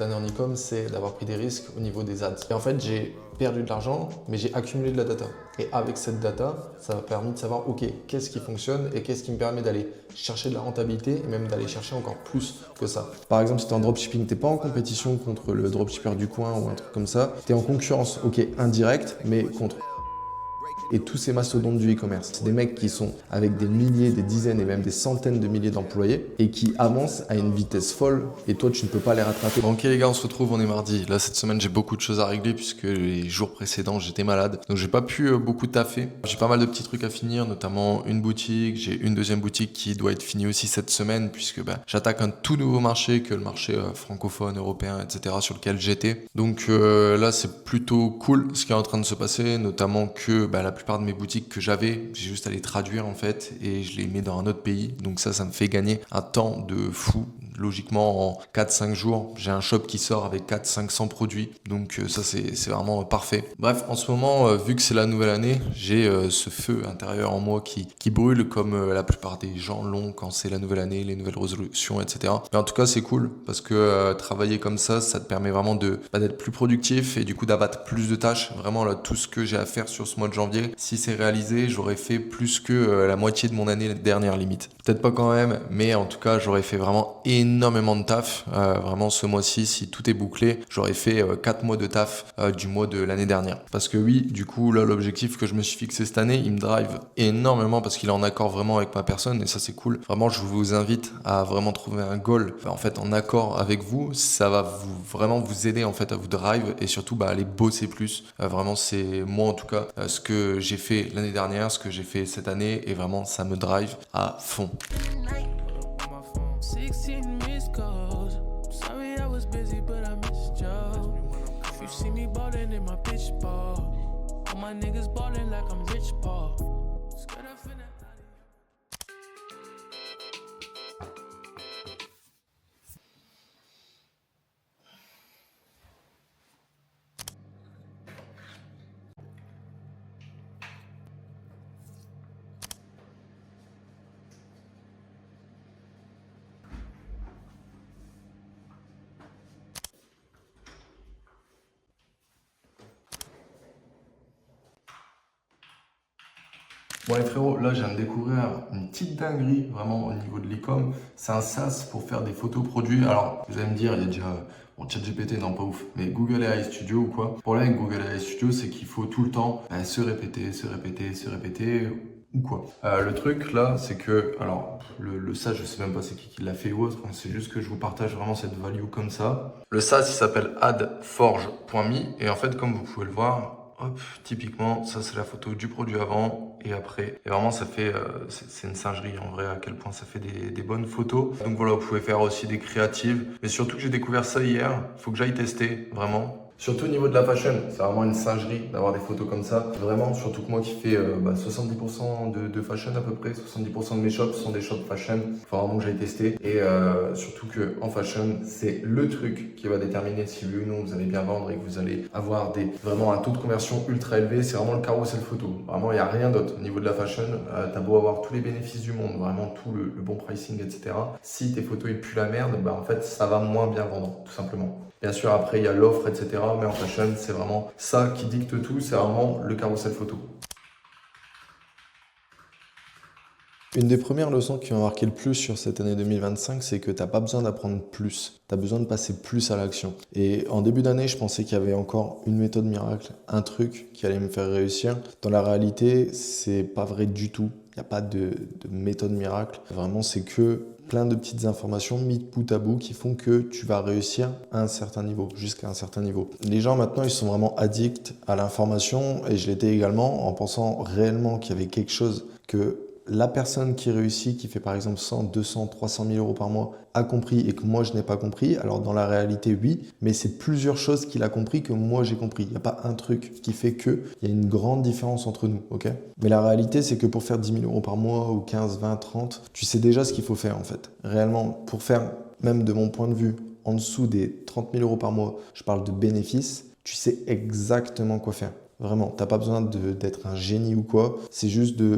année en e-com, c'est d'avoir pris des risques au niveau des ads. Et en fait, j'ai perdu de l'argent, mais j'ai accumulé de la data. Et avec cette data, ça m'a permis de savoir, ok, qu'est-ce qui fonctionne et qu'est-ce qui me permet d'aller chercher de la rentabilité et même d'aller chercher encore plus que ça. Par exemple, si tu es en dropshipping, tu n'es pas en compétition contre le dropshipper du coin ou un truc comme ça. Tu es en concurrence, ok, indirecte, mais contre et tous ces mastodontes du e-commerce. C'est des mecs qui sont avec des milliers, des dizaines et même des centaines de milliers d'employés et qui avancent à une vitesse folle et toi, tu ne peux pas les rattraper. Bon, ok les gars, on se retrouve, on est mardi. Là, cette semaine, j'ai beaucoup de choses à régler puisque les jours précédents, j'étais malade. Donc, j'ai pas pu beaucoup taffer. J'ai pas mal de petits trucs à finir, notamment une boutique. J'ai une deuxième boutique qui doit être finie aussi cette semaine puisque j'attaque un tout nouveau marché que le marché francophone, européen, etc. sur lequel j'étais. Donc là, c'est plutôt cool ce qui est en train de se passer, notamment que la plupart de mes boutiques que j'avais, j'ai juste à les traduire en fait et je les mets dans un autre pays. Donc ça me fait gagner un temps de fou. Logiquement, en 4-5 jours, j'ai un shop qui sort avec 400-500 produits. Donc ça, c'est vraiment parfait. Bref, en ce moment, vu que c'est la nouvelle année, j'ai ce feu intérieur en moi qui brûle comme la plupart des gens l'ont quand c'est la nouvelle année, les nouvelles résolutions, etc. Mais en tout cas, c'est cool parce que travailler comme ça te permet vraiment d'être plus productif et du coup d'abattre plus de tâches. Vraiment, là, tout ce que j'ai à faire sur ce mois de janvier, si c'est réalisé, j'aurais fait plus que la moitié de mon année dernière limite. Peut-être pas quand même, mais en tout cas, j'aurais fait vraiment énormément de taf. Vraiment, ce mois-ci, si tout est bouclé, j'aurais fait 4 mois de taf du mois de l'année dernière. Parce que oui, du coup, là, l'objectif que je me suis fixé cette année, il me drive énormément parce qu'il est en accord vraiment avec ma personne et ça, c'est cool. Vraiment, je vous invite à vraiment trouver un goal en fait en accord avec vous. Ça va vraiment vous aider en fait à vous drive et surtout aller bosser plus. Vraiment, c'est moi en tout cas ce que j'ai fait l'année dernière, ce que j'ai fait cette année et vraiment, ça me drive à fond. 16 missed calls. Sorry I was busy, but I missed you. If you see me ballin' in my bitch ball, all my niggas ballin' like I'm Rich Paul. Scared I finna. Bon les frérots, là je viens de découvrir une petite dinguerie vraiment au niveau de l'e-com. C'est un SaaS pour faire des photos produits. Alors vous allez me dire, il y a déjà ChatGPT, non pas ouf, mais Google AI Studio ou quoi. Le problème avec Google AI Studio, c'est qu'il faut tout le temps se répéter ou quoi. Le truc là, c'est que, alors le SaaS, je sais même pas c'est qui l'a fait ou autre, c'est juste que je vous partage vraiment cette value comme ça. Le SaaS, il s'appelle adforge.me et en fait, comme vous pouvez le voir, hop, typiquement, ça c'est la photo du produit avant et après. Et vraiment, ça fait, c'est une singerie en vrai à quel point ça fait des bonnes photos. Donc voilà, vous pouvez faire aussi des créatives. Mais surtout que j'ai découvert ça hier, il faut que j'aille tester, vraiment. Surtout au niveau de la fashion, c'est vraiment une singerie d'avoir des photos comme ça. Vraiment, surtout que moi qui fais 70% de fashion à peu près, 70% de mes shops sont des shops fashion. Il faut vraiment que j'aille tester. Et surtout qu'en fashion, c'est le truc qui va déterminer si oui ou non vous allez bien vendre et que vous allez avoir vraiment un taux de conversion ultra élevé. C'est vraiment le carrousel photo. Vraiment, il n'y a rien d'autre. Au niveau de la fashion, t'as beau avoir tous les bénéfices du monde, vraiment tout le bon pricing, etc. Si tes photos ils puent la merde, en fait, ça va moins bien vendre, tout simplement. Bien sûr, après, il y a l'offre, etc. Mais en fashion, c'est vraiment ça qui dicte tout. C'est vraiment le carrousel photo. Une des premières leçons qui m'a marqué le plus sur cette année 2025, c'est que tu n'as pas besoin d'apprendre plus. Tu as besoin de passer plus à l'action. Et en début d'année, je pensais qu'il y avait encore une méthode miracle, un truc qui allait me faire réussir. Dans la réalité, c'est pas vrai du tout. Il n'y a pas de méthode miracle. Vraiment, c'est que plein de petites informations mises bout à bout qui font que tu vas réussir à un certain niveau, jusqu'à un certain niveau. Les gens maintenant, ils sont vraiment addicts à l'information et je l'étais également en pensant réellement qu'il y avait quelque chose que la personne qui réussit, qui fait par exemple 100, 200, 300 000 euros par mois, a compris et que moi je n'ai pas compris. Alors dans la réalité, oui, mais c'est plusieurs choses qu'il a compris que moi j'ai compris. Il n'y a pas un truc qui fait qu'il y a une grande différence entre nous, ok? Mais la réalité, c'est que pour faire 10 000 euros par mois ou 15, 20, 30, tu sais déjà ce qu'il faut faire en fait. Réellement, pour faire, même de mon point de vue, en dessous des 30 000 euros par mois, je parle de bénéfices, tu sais exactement quoi faire. Vraiment, tu n'as pas besoin d'être un génie ou quoi, c'est juste du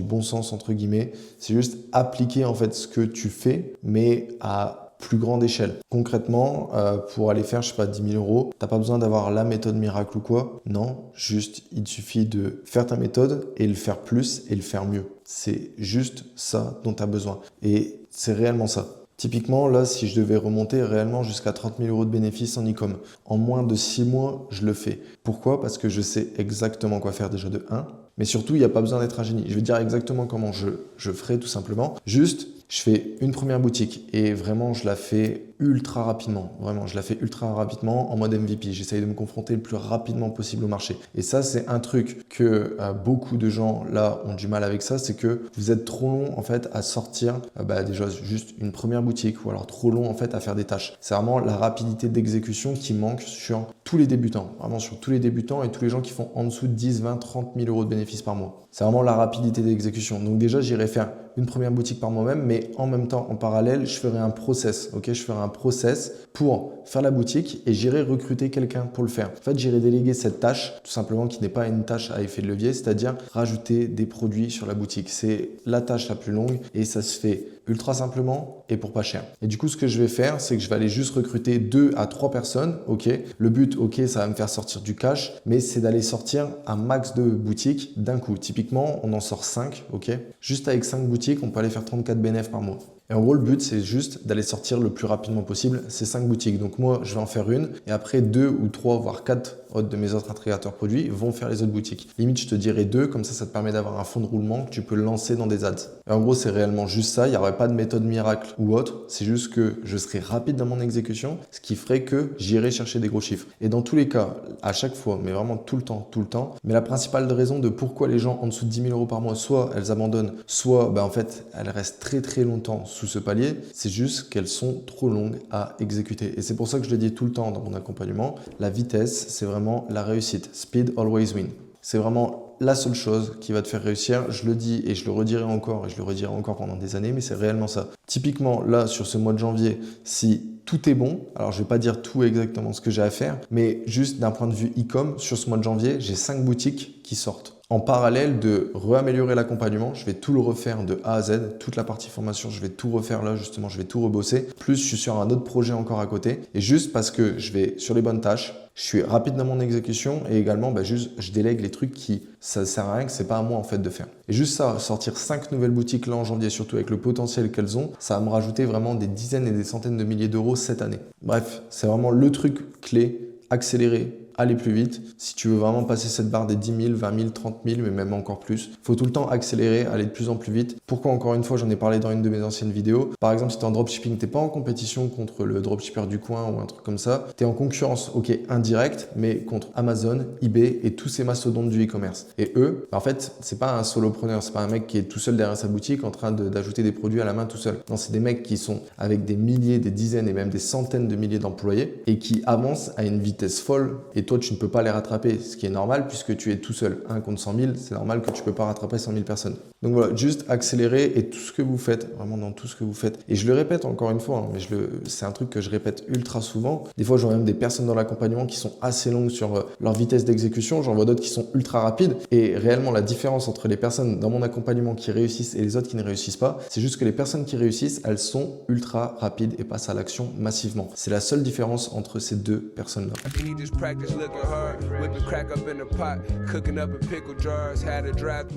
bon sens entre guillemets. C'est juste appliquer en fait ce que tu fais, mais à plus grande échelle. Concrètement, pour aller faire, je sais pas, 10 000 euros, t'as pas besoin d'avoir la méthode miracle ou quoi. Non, juste, il suffit de faire ta méthode et le faire plus et le faire mieux. C'est juste ça dont tu as besoin. Et c'est réellement ça. Typiquement, là, si je devais remonter réellement jusqu'à 30 000 euros de bénéfices en e-com, en moins de 6 mois, je le fais. Pourquoi? Parce que je sais exactement quoi faire déjà de 1. Mais surtout, il n'y a pas besoin d'être un génie. Je vais dire exactement comment je ferai tout simplement. Juste, je fais une première boutique et vraiment, je la fais ultra rapidement. Vraiment, je la fais ultra rapidement en mode MVP. J'essaye de me confronter le plus rapidement possible au marché. Et ça, c'est un truc que beaucoup de gens là ont du mal avec ça, c'est que vous êtes trop long en fait à sortir déjà juste une première boutique ou alors trop long en fait à faire des tâches. C'est vraiment la rapidité d'exécution qui manque sur tous les débutants. Vraiment sur tous les débutants et tous les gens qui font en dessous de 10, 20, 30 000 euros de bénéfices par mois. C'est vraiment la rapidité d'exécution. Donc déjà, j'irai faire une première boutique par moi-même, mais en même temps, en parallèle, je ferai un process. Ok, je ferai un process pour faire la boutique et j'irai recruter quelqu'un pour le faire. En fait, j'irai déléguer cette tâche, tout simplement, qui n'est pas une tâche à effet de levier, c'est-à-dire rajouter des produits sur la boutique. C'est la tâche la plus longue et ça se fait ultra simplement et pour pas cher. Et du coup, ce que je vais faire, c'est que je vais aller juste recruter 2 à 3 personnes. Ok, le but, ok, ça va me faire sortir du cash, mais c'est d'aller sortir un max de boutiques d'un coup. Typiquement, on en sort 5, ok. Juste avec 5 boutiques, on peut aller faire 34 bénéfices par mois. Et en gros, le but, c'est juste d'aller sortir le plus rapidement possible ces 5 boutiques. Donc moi, je vais en faire une et après 2 ou 3, voire 4 autres de mes autres intégrateurs produits vont faire les autres boutiques. Limite, je te dirais 2, comme ça te permet d'avoir un fonds de roulement que tu peux lancer dans des ads. Et en gros, c'est réellement juste ça. Il n'y aurait pas de méthode miracle ou autre. C'est juste que je serai rapide dans mon exécution, ce qui ferait que j'irai chercher des gros chiffres. Et dans tous les cas, à chaque fois, mais vraiment tout le temps, mais la principale raison de pourquoi les gens en dessous de 10 000 euros par mois, soit elles abandonnent, soit en fait, elles restent très très longtemps sous ce palier, c'est juste qu'elles sont trop longues à exécuter. Et c'est pour ça que je le dis tout le temps dans mon accompagnement, la vitesse, c'est vraiment la réussite. Speed always win. C'est vraiment la seule chose qui va te faire réussir. Je le dis et je le redirai encore et je le redirai encore pendant des années, mais c'est réellement ça. Typiquement, là, sur ce mois de janvier, si tout est bon, alors je ne vais pas dire tout exactement ce que j'ai à faire, mais juste d'un point de vue e-com, sur ce mois de janvier, j'ai 5 boutiques qui sortent. En parallèle de réaméliorer l'accompagnement, je vais tout le refaire de A à Z, toute la partie formation, je vais tout refaire là justement, je vais tout rebosser. Plus je suis sur un autre projet encore à côté et juste parce que je vais sur les bonnes tâches, je suis rapide dans mon exécution et également juste je délègue les trucs qui ça sert à rien, que c'est pas à moi en fait de faire. Et juste ça, sortir 5 nouvelles boutiques là en janvier, surtout avec le potentiel qu'elles ont, ça va me rajouter vraiment des dizaines et des centaines de milliers d'euros cette année. Bref, c'est vraiment le truc clé, accélérer, aller plus vite. Si tu veux vraiment passer cette barre des 10 000, 20 000, 30 000, mais même encore plus, il faut tout le temps accélérer, aller de plus en plus vite. Pourquoi? Encore une fois, j'en ai parlé dans une de mes anciennes vidéos. Par exemple, si tu es en dropshipping, tu n'es pas en compétition contre le dropshipper du coin ou un truc comme ça. Tu es en concurrence, ok, indirecte, mais contre Amazon, eBay et tous ces mastodontes du e-commerce. Et eux, en fait, c'est pas un solopreneur, c'est pas un mec qui est tout seul derrière sa boutique en train d'ajouter des produits à la main tout seul. Non, c'est des mecs qui sont avec des milliers, des dizaines et même des centaines de milliers d'employés et qui avancent à une vitesse folle. Et toi, tu ne peux pas les rattraper, ce qui est normal puisque tu es tout seul. 1 contre 100 000, c'est normal que tu ne peux pas rattraper 100 000 personnes. Donc voilà, juste accélérer et tout ce que vous faites, vraiment dans tout ce que vous faites. Et je le répète encore une fois, mais c'est un truc que je répète ultra souvent. Des fois, j'aurais même des personnes dans l'accompagnement qui sont assez longues sur leur vitesse d'exécution. J'en vois d'autres qui sont ultra rapides. Et réellement, la différence entre les personnes dans mon accompagnement qui réussissent et les autres qui ne réussissent pas, c'est juste que les personnes qui réussissent, elles sont ultra rapides et passent à l'action massivement. C'est la seule différence entre ces deux personnes-là.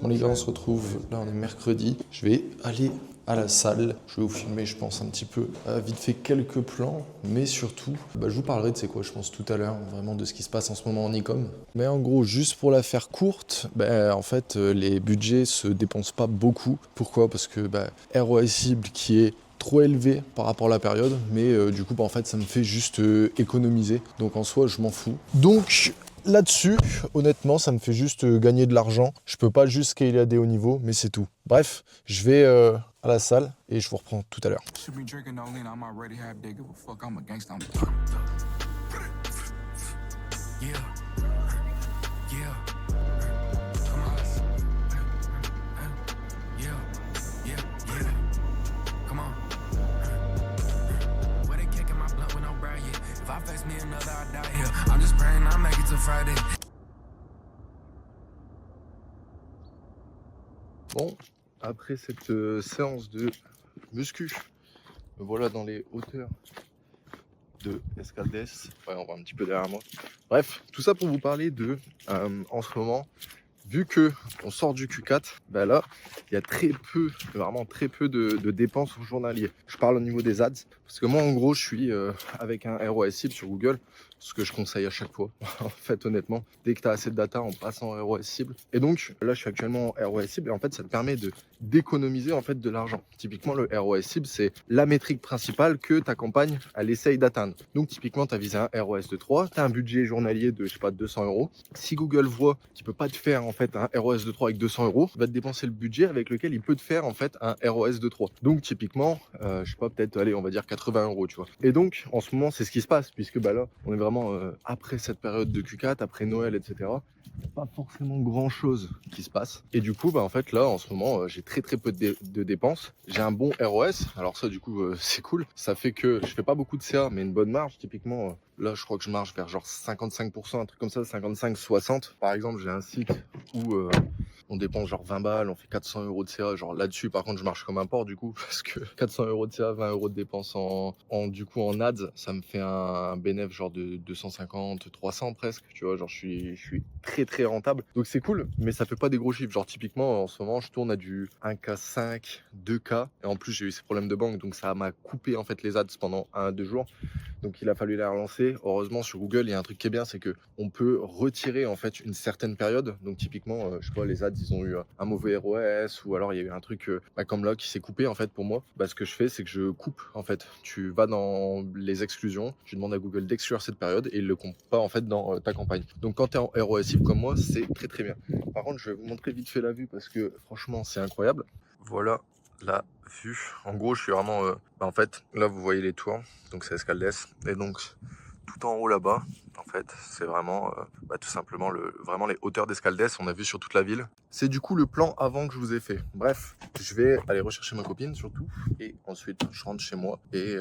Bon les gars, on se retrouve, là on est mercredi, je vais aller à la salle, je vais vous filmer je pense un petit peu, vite fait quelques plans, mais surtout, je vous parlerai de c'est quoi je pense tout à l'heure, vraiment de ce qui se passe en ce moment en e-com. Mais en gros, juste pour la faire courte, en fait les budgets se dépensent pas beaucoup. Pourquoi? Parce que ROI cible qui est trop élevé par rapport à la période, mais du coup en fait ça me fait juste économiser, donc en soi je m'en fous. Donc là-dessus, honnêtement, ça me fait juste gagner de l'argent. Je peux pas juste scaler à des hauts niveaux, mais c'est tout. Bref, je vais à la salle et je vous reprends tout à l'heure. Bon, après cette séance de muscu Me voilà dans les hauteurs de Escaldes. Ouais, on va un petit peu derrière moi. Bref, tout ça pour vous parler de, en ce moment, vu que on sort du Q4, ben là, il y a très peu, vraiment très peu de dépenses au journalier. Je parle au niveau des ads, parce que moi, en gros, je suis avec un ROAS cible sur Google, ce que je conseille à chaque fois. En fait, honnêtement, dès que tu as assez de data, on passe en ROAS cible. Et donc, là, je suis actuellement en ROAS cible, et en fait, ça te permet d'économiser en fait de l'argent. Typiquement, le ROAS cible, c'est la métrique principale que ta campagne, elle essaye d'atteindre. Donc, typiquement, tu as visé un ROAS de 3, tu as un budget journalier de, je sais pas, 200 euros. Si Google voit qu'il peut pas te faire en fait un ROAS de 3 avec 200 euros, il va te dépenser le budget avec lequel il peut te faire en fait un ROAS de 3. Donc, typiquement, je sais pas, peut-être, allez, on va dire 80 euros, tu vois. Et donc, en ce moment, c'est ce qui se passe, puisque bah là, on est vraiment après cette période de Q4, après Noël, etc. Il n'y a pas forcément grand chose qui se passe. Et du coup, bah en fait, là, en ce moment, j'ai très peu de dépenses. J'ai un bon ROS. Alors ça, du coup, c'est cool. Ça fait que je fais pas beaucoup de CA, mais une bonne marge. Typiquement, là, je crois que je marge vers genre 55%, un truc comme ça, 55-60. Par exemple, j'ai un site où on dépense genre 20 balles, on fait 400 euros de CA. Genre là-dessus, par contre, je marche comme un porc, du coup, parce que 400 euros de CA, 20 euros de dépenses du coup, en ads, ça me fait un bénéfice genre de 250, 300 presque. Tu vois, genre, je suis très rentable. Donc, c'est cool, mais ça fait pas des gros chiffres. Genre, typiquement, en ce moment, je tourne à du 1K5, 2K. Et en plus, j'ai eu ces problèmes de banque, donc ça m'a coupé en fait les ads pendant 1 à 2 jours. Donc il a fallu la relancer. Heureusement sur Google, il y a un truc qui est bien, c'est que on peut retirer en fait une certaine période. Donc typiquement, je sais pas, les ads, ils ont eu un mauvais ROS ou alors il y a eu un truc comme là qui s'est coupé en fait pour moi. Bah, ce que je fais, c'est que je coupe en fait. Tu vas dans les exclusions, tu demandes à Google d'exclure cette période et il le compte pas en fait dans ta campagne. Donc quand tu es en ROS cible comme moi, c'est très bien. Par contre, je vais vous montrer vite fait la vue parce que franchement, c'est incroyable. Voilà la vue. En gros, je suis vraiment en fait, là vous voyez les tours, donc c'est Escaldes, et donc tout en haut là-bas, en fait, c'est vraiment tout simplement vraiment les hauteurs d'Escaldes, on a vu sur toute la ville. C'est du coup le plan avant que je vous ai fait. Bref, je vais aller rechercher ma copine surtout, et ensuite je rentre chez moi et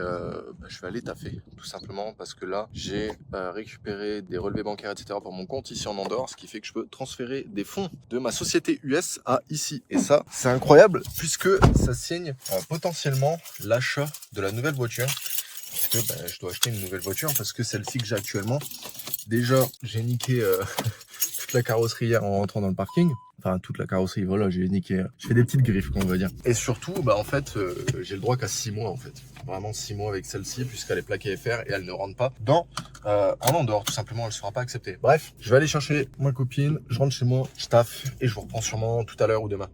je vais aller taffer, tout simplement parce que là, j'ai récupéré des relevés bancaires, etc. pour mon compte ici en Andorre, ce qui fait que je peux transférer des fonds de ma société US à ici. Et ça, c'est incroyable puisque ça signe potentiellement l'achat de la nouvelle voiture. Parce que je dois acheter une nouvelle voiture parce que celle-ci que j'ai actuellement, déjà j'ai niqué toute la carrosserie hier en rentrant dans le parking. Enfin toute la carrosserie, voilà, j'ai niqué. Je fais des petites griffes, on va dire. Et surtout, en fait, j'ai le droit qu'à 6 mois en fait. Vraiment 6 mois avec celle-ci puisqu'elle est plaquée FR et elle ne rentre pas en Andorre, tout simplement, elle ne sera pas acceptée. Bref, je vais aller chercher ma copine, je rentre chez moi, je taffe et je vous reprends sûrement tout à l'heure ou demain.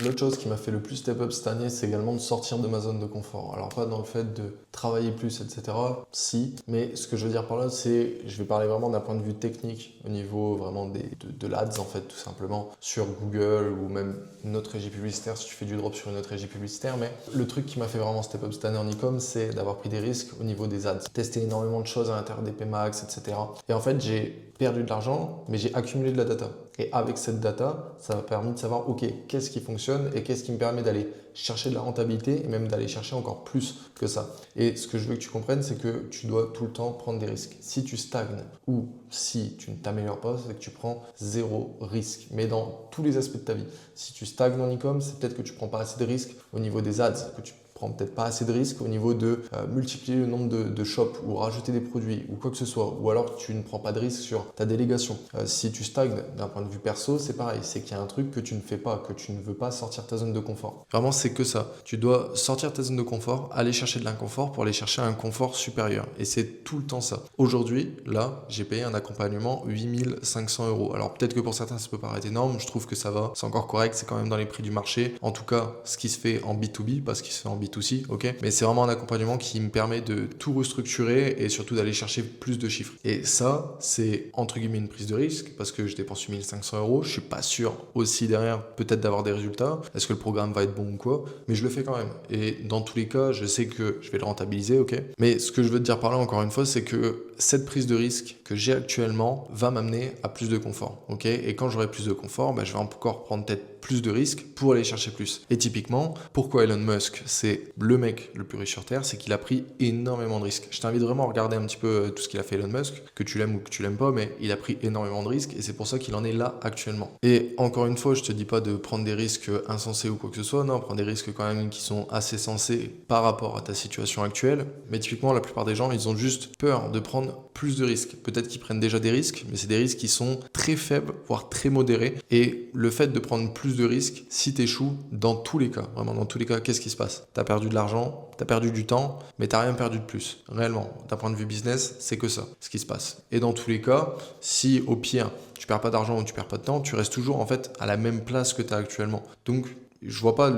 L'autre chose qui m'a fait le plus step up cette année, c'est également de sortir de ma zone de confort. Alors pas dans le fait de travailler plus, etc. Si, mais ce que je veux dire par là, c'est, je vais parler vraiment d'un point de vue technique, au niveau vraiment de l'ADS en fait, tout simplement, sur Google ou même une autre régie publicitaire, si tu fais du drop sur une autre régie publicitaire. Mais le truc qui m'a fait vraiment step up cette année en e-com, c'est d'avoir pris des risques au niveau des ads. Tester énormément de choses à l'intérieur des PMax, etc. Et en fait, j'ai perdu de l'argent, mais j'ai accumulé de la data. Et avec cette data, ça m'a permis de savoir, ok, qu'est-ce qui fonctionne et qu'est-ce qui me permet d'aller chercher de la rentabilité et même d'aller chercher encore plus que ça. Et ce que je veux que tu comprennes, c'est que tu dois tout le temps prendre des risques. Si tu stagnes ou si tu ne t'améliores pas, c'est que tu prends zéro risque. Mais dans tous les aspects de ta vie. Si tu stagnes en e-com, c'est peut-être que tu prends pas assez de risques au niveau des ads, que tu prends peut-être pas assez de risques au niveau de multiplier le nombre de shops ou rajouter des produits ou quoi que ce soit, ou alors tu ne prends pas de risque sur ta délégation. Si tu stagnes d'un point de vue perso, c'est pareil, c'est qu'il y a un truc que tu ne fais pas, que tu ne veux pas sortir de ta zone de confort. Vraiment, c'est que ça. Tu dois sortir de ta zone de confort, aller chercher de l'inconfort pour aller chercher un confort supérieur. Et c'est tout le temps ça. Aujourd'hui, là, j'ai payé un accompagnement 8500 euros. Alors peut-être que pour certains, ça peut paraître énorme, je trouve que ça va, c'est encore correct, c'est quand même dans les prix du marché. En tout cas, ce qui se fait en B2B, pas ce qui se fait en B2C, ok. Mais c'est vraiment un accompagnement qui me permet de tout restructurer et surtout d'aller chercher plus de chiffres. Et ça, c'est entre guillemets une prise de risque parce que je dépense 8500 euros. Je suis pas sûr aussi derrière peut-être d'avoir des résultats. Est-ce que le programme va être bon ou quoi? Mais je le fais quand même. Et dans tous les cas, je sais que je vais le rentabiliser, ok. Mais ce que je veux te dire par là, encore une fois, c'est que cette prise de risque que j'ai actuellement va m'amener à plus de confort, ok. Et quand j'aurai plus de confort, je vais encore prendre peut-être plus de risques pour aller chercher plus. Et typiquement, pourquoi Elon Musk, c'est le mec le plus riche sur Terre, c'est qu'il a pris énormément de risques. Je t'invite vraiment à regarder un petit peu tout ce qu'il a fait Elon Musk, que tu l'aimes ou que tu l'aimes pas, mais il a pris énormément de risques et c'est pour ça qu'il en est là actuellement. Et encore une fois, je te dis pas de prendre des risques insensés ou quoi que ce soit, non, prends des risques quand même qui sont assez sensés par rapport à ta situation actuelle. Mais typiquement, la plupart des gens, ils ont juste peur de prendre plus de risques. Peut-être qu'ils prennent déjà des risques, mais c'est des risques qui sont très faibles, voire très modérés. Et le fait de prendre plus de risques, si tu échoues, dans tous les cas, vraiment dans tous les cas, qu'est-ce qui se passe? Tu as perdu de l'argent, tu as perdu du temps, mais tu n'as rien perdu de plus. Réellement, d'un point de vue business, c'est que ça, ce qui se passe. Et dans tous les cas, si au pire, tu perds pas d'argent ou tu perds pas de temps, tu restes toujours en fait à la même place que tu as actuellement. Donc, je vois pas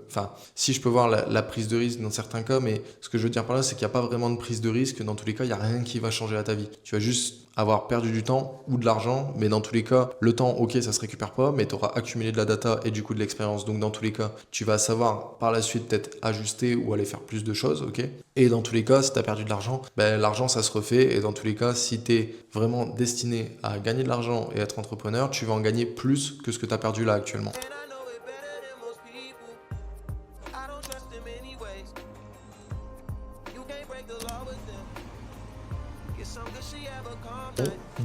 enfin, si je peux voir la prise de risque dans certains cas, mais ce que je veux dire par là, c'est qu'il n'y a pas vraiment de prise de risque. Dans tous les cas, il n'y a rien qui va changer à ta vie. Tu vas juste avoir perdu du temps ou de l'argent, mais dans tous les cas, le temps, ok, ça se récupère pas, mais tu auras accumulé de la data et du coup de l'expérience. Donc dans tous les cas, tu vas savoir par la suite peut-être ajuster ou aller faire plus de choses, ok. Et dans tous les cas, si tu as perdu de l'argent, ben, l'argent, ça se refait. Et dans tous les cas, si tu es vraiment destiné à gagner de l'argent et être entrepreneur, tu vas en gagner plus que ce que tu as perdu là actuellement.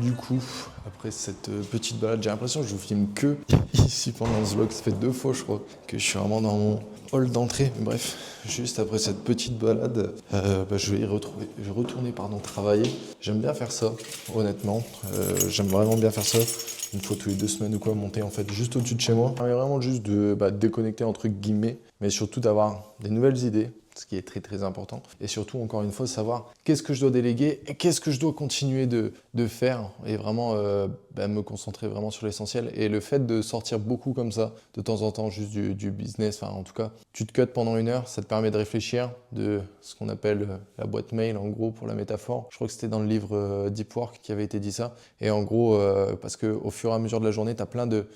Du coup, après cette petite balade, j'ai l'impression que je vous filme que ici pendant ce vlog. Ça fait 2 fois, je crois, que je suis vraiment dans mon hall d'entrée. Mais bref, juste après cette petite balade, je vais retourner travailler. J'aime bien faire ça, honnêtement. J'aime vraiment bien faire ça. Une fois tous les 2 semaines ou quoi, monter en fait juste au-dessus de chez moi. Ça permet vraiment juste de déconnecter entre guillemets, mais surtout d'avoir des nouvelles idées, ce qui est très très important. Et surtout, encore une fois, savoir qu'est-ce que je dois déléguer et qu'est-ce que je dois continuer de faire et vraiment me concentrer vraiment sur l'essentiel. Et le fait de sortir beaucoup comme ça, de temps en temps, juste du business, enfin en tout cas, tu te cuts pendant 1 heure, ça te permet de réfléchir, de ce qu'on appelle la boîte mail en gros pour la métaphore. Je crois que c'était dans le livre Deep Work qui avait été dit ça. Et en gros, parce qu'au fur et à mesure de la journée, tu as plein de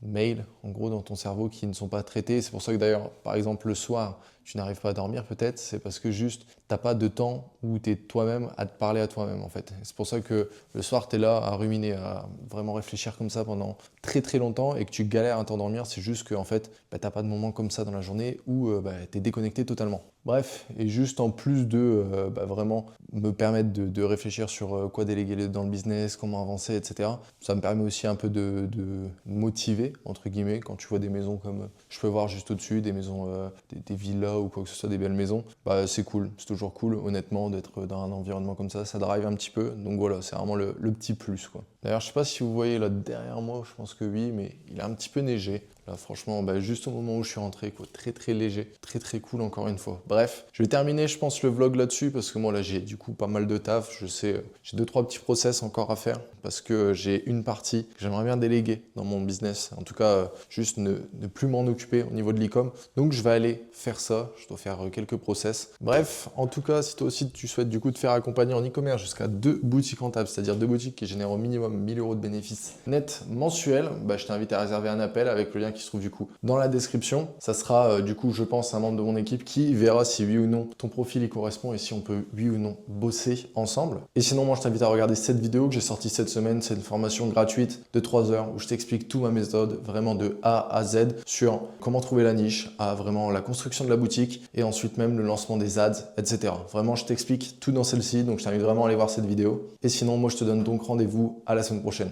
mails en gros dans ton cerveau qui ne sont pas traités. C'est pour ça que d'ailleurs, par exemple, le soir, tu n'arrives pas à dormir peut-être, c'est parce que juste, t'as pas de temps où tu es toi-même à te parler à toi-même en fait. C'est pour ça que le soir, tu es là à ruminer, à vraiment réfléchir comme ça pendant très très longtemps et que tu galères à t'endormir. C'est juste que en fait, t'as pas de moment comme ça dans la journée où tu es déconnecté totalement. Bref, et juste en plus de vraiment me permettre de réfléchir sur quoi déléguer dans le business, comment avancer, etc. Ça me permet aussi un peu de motiver, entre guillemets, quand tu vois des maisons comme je peux voir juste au-dessus, des maisons, des villas ou quoi que ce soit, des belles maisons, c'est cool, c'est toujours cool, honnêtement, d'être dans un environnement comme ça drive un petit peu, donc voilà, c'est vraiment le petit plus, quoi. D'ailleurs, je sais pas si vous voyez là derrière moi, je pense que oui, mais il a un petit peu neigé. Là, franchement, juste au moment où je suis rentré, quoi, très très léger, très très cool encore une fois. Bref, je vais terminer, je pense, le vlog là-dessus parce que moi là, j'ai du coup pas mal de taf. Je sais, j'ai 2-3 petits process encore à faire parce que j'ai une partie que j'aimerais bien déléguer dans mon business. En tout cas, juste ne plus m'en occuper au niveau de l'e-com. Donc, je vais aller faire ça. Je dois faire quelques process. Bref, en tout cas, si toi aussi tu souhaites du coup te faire accompagner en e-commerce jusqu'à 2 boutiques rentables, c'est-à-dire 2 boutiques qui génèrent au minimum 1000 € de bénéfices net mensuels, je t'invite à réserver un appel avec le lien qui se trouve du coup dans la description. Ça sera du coup, je pense, un membre de mon équipe qui verra si oui ou non ton profil y correspond et si on peut oui ou non bosser ensemble. Et sinon, moi je t'invite à regarder cette vidéo que j'ai sortie cette semaine. C'est une formation gratuite de 3 heures où je t'explique toute ma méthode vraiment de A à Z sur comment trouver la niche, à vraiment la construction de la boutique et ensuite même le lancement des ads, etc. Vraiment, je t'explique tout dans celle-ci, donc je t'invite vraiment à aller voir cette vidéo. Et sinon, moi je te donne donc rendez-vous à la semaine prochaine.